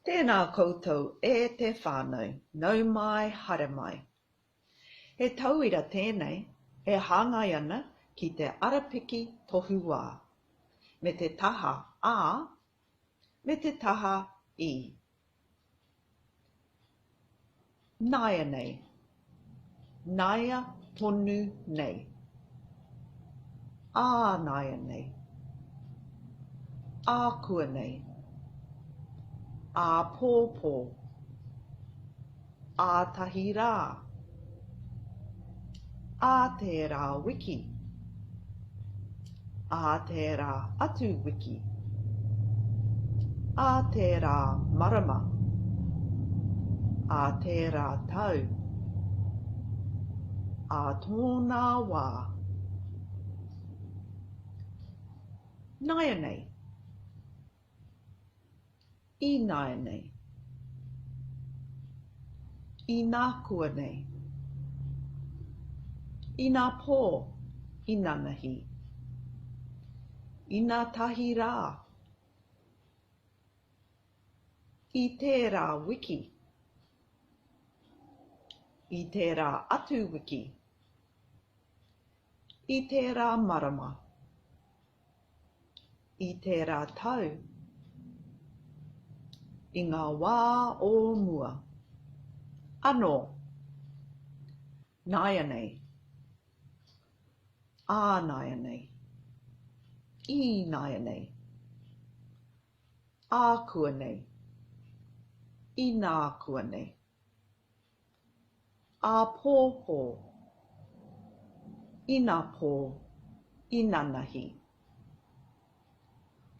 Tēnā koutou e te whānau, nau mai, hara mai. He tauira tēnei, e hāngai ana ki te arapiki tohu wā, me te taha ā, me te taha I. Naia nei, naia tonu nei, ā naia nei, ā kua nei, ā pōpō, ā tahi rā, ā tērā wiki, ā tērā atu wiki, ā tērā marama, ā tērā tau, ā tōnā wā. Naia nei, I naia nei, I nā kua nei, I nā pō, I nanahi, I nā tahi rā, I tērā wiki, I tērā atu wiki, I tērā marama, I tērā tau, I ngā wā o mua. Anō, naia nei, ā naia nei, I naia nei, ā kua nei, I nā kua nei, ā pōpō, I nā pō, I nanahi,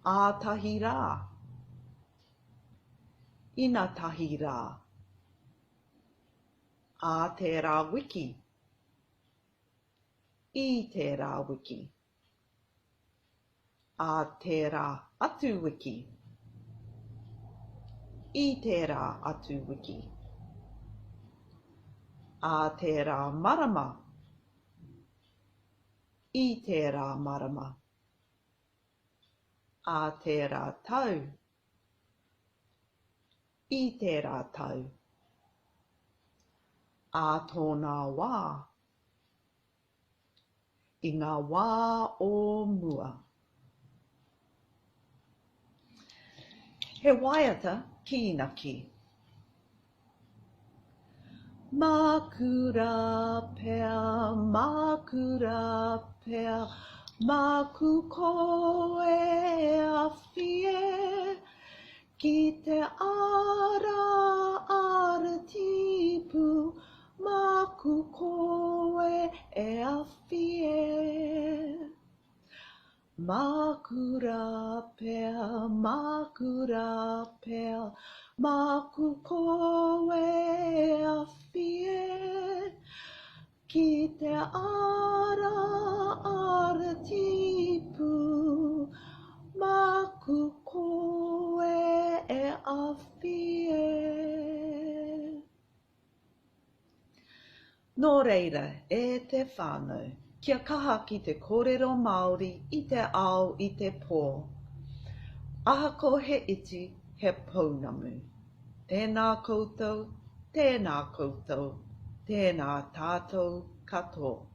ā tahi rā, I nā tahi rā, ā tērā wiki, I tērā wiki, ā tērā atu wiki, I tērā atu wiki, ā tērā marama, I tērā marama, ā tērā tau, I tērā tau, ā tōnā wā, I ngā wā o mua. He waiata ki ina ki. Makura pea, makura pea, maku koe a fie, ki te ara tipu, maku koe e a fie. Makura pea, maku koe a fie, ki te ara tipu, maku koe e a fie. Nō reira e te whānau, kia kaha ki te kōrero Māori I te ao I te pō. Ahako he iti, he pounamu. Tēnā koutou, tēnā koutou, tēnā tātou katoa.